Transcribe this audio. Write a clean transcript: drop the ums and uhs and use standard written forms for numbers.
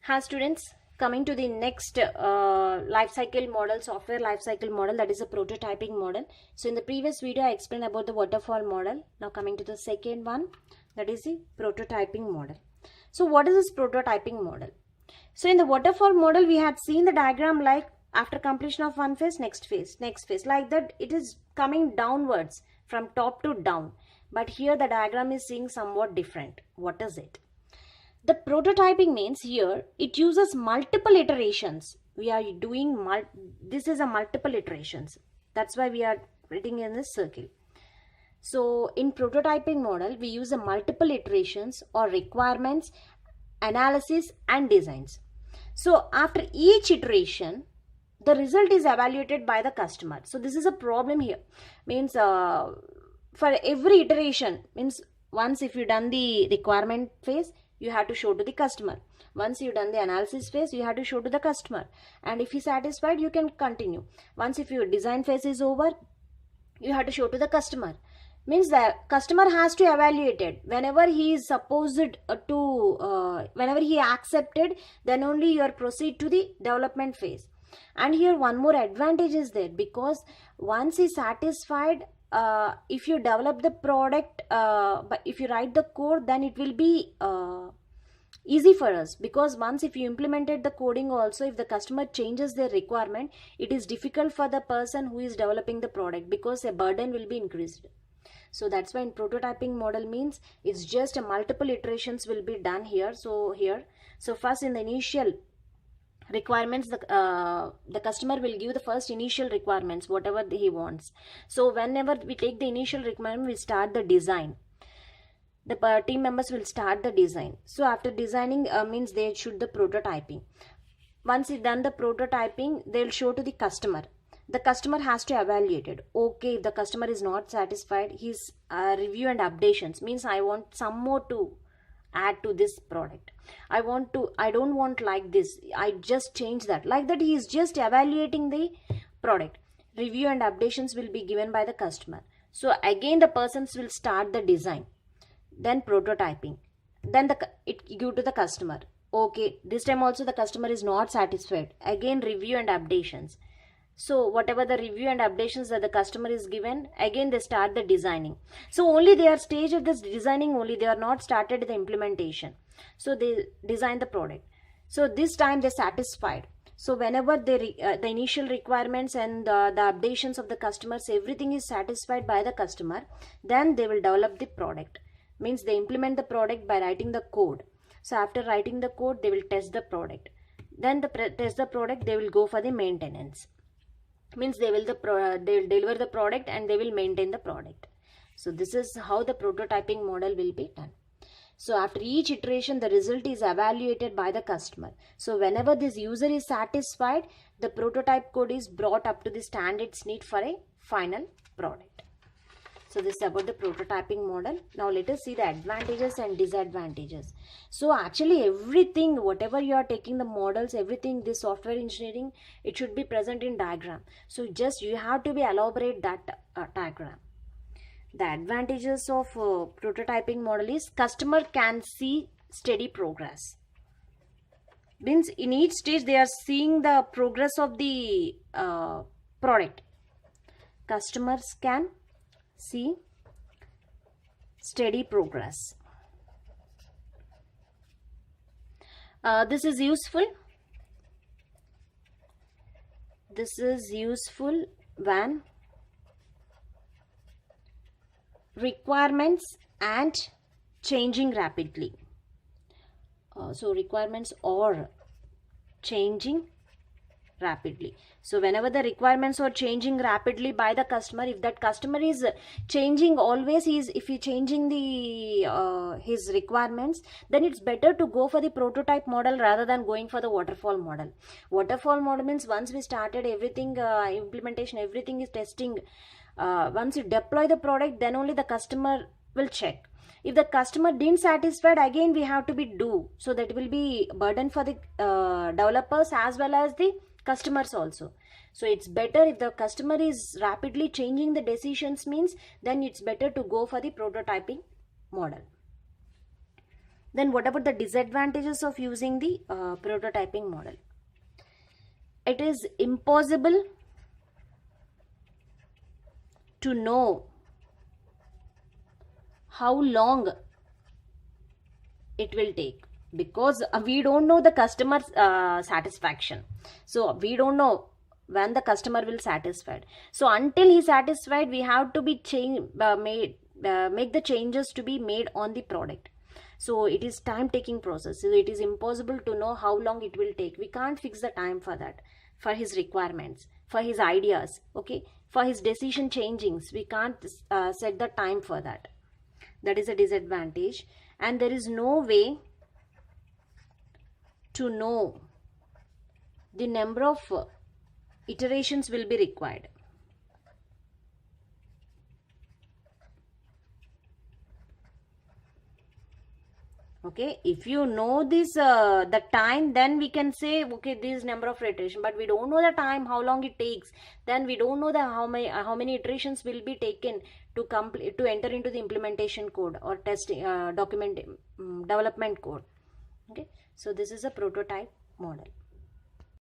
Hi students, coming to the next life cycle model, software life cycle model, that is a prototyping model. So in the previous video I explained about the waterfall model. Now coming to the second one, that is the prototyping model. So what is this prototyping model? So in the waterfall model we had seen the diagram like after completion of one phase, next phase, next phase, like that it is coming downwards from top to down. But here the diagram is seeing somewhat different. What is it? The prototyping means here it uses multiple iterations. We are doing this is a multiple iterations. That's why we are writing in this circle. So in prototyping model we use a multiple iterations or requirements, analysis and designs. So after each iteration the result is evaluated by the customer. So this is a problem here. Means for every iteration, means once if you done the requirement phase, you have to show to the customer. Once you done the analysis phase, you have to show to the customer. And if he's satisfied, you can continue. Once if your design phase is over, you have to show to the customer. Means the customer has to evaluate it. Whenever he is supposed to, whenever he accepted, then only you are proceed to the development phase. And here one more advantage is there, because once he satisfied, if you develop the product, but if you write the code, then it will be easy for us, because once if you implemented the coding also, if the customer changes their requirement, it is difficult for the person who is developing the product, because a burden will be increased. So that's why in prototyping model means it's just a multiple iterations will be done here. So first in the initial requirements, the customer will give the first initial requirements whatever he wants. So whenever we take the initial requirement, we start the design. The team members will start the design. So after designing means they should the prototyping. Once you've done the prototyping, they'll show to the customer. The customer has to evaluate it. Okay, if the customer is not satisfied, his review and updations means I want some more to add to this product. I don't want like this, I just change that. Like that he is just evaluating the product. Review and updations will be given by the customer. So again the persons will start the design, then prototyping, then it give to the customer. Okay, this time also the customer is not satisfied, again review and updations. So whatever the review and updations that the customer is given, again they start the designing. So only they are stage of this designing only, they are not started the implementation. So they design the product. So this time they satisfied. So whenever they the initial requirements and the updations of the customers, everything is satisfied by the customer, then they will develop the product. Means they implement the product by writing the code. So after writing the code, they will test the product. Then test the product, they will go for the maintenance. Means they will deliver the product and they will maintain the product. So this is how the prototyping model will be done. So after each iteration the result is evaluated by the customer. So whenever this user is satisfied, the prototype code is brought up to the standards need for a final product. So this is about the prototyping model. Now let us see the advantages and disadvantages. So actually everything, whatever you are taking the models, everything, this software engineering, it should be present in diagram. So just you have to be elaborate that diagram. The advantages of prototyping model is customer can see steady progress. Means in each stage they are seeing the progress of the product. Customers can see steady progress. This is useful. This is useful when requirements and changing rapidly. So requirements are changing rapidly. So whenever the requirements are changing rapidly by the customer, if that customer is changing always, if he changing the his requirements, then it's better to go for the prototype model rather than going for the waterfall model. Waterfall model means once we started everything, implementation, everything is testing. Once you deploy the product, then only the customer will check. If the customer didn't satisfied, again we have to be do. So that will be burden for the developers as well as the customers also. So it's better if the customer is rapidly changing the decisions, means then it's better to go for the prototyping model. Then what about the disadvantages of using the prototyping model? It is impossible to know how long it will take, because we don't know the customer's satisfaction. So we don't know when the customer will satisfied. So until he's satisfied, we have to be make the changes to be made on the product. So it is time taking process. So it is impossible to know how long it will take. We can't fix the time for that, for his requirements, for his ideas, okay, for his decision changings. We can't set the time for that. That is a disadvantage. And there is no way to know the number of iterations will be required. Okay, if you know this the time, then we can say, okay, this number of iteration. But we don't know the time, how long it takes. Then we don't know the how many iterations will be taken to complete, to enter into the implementation code or testing development code. Okay, so this is a prototype model.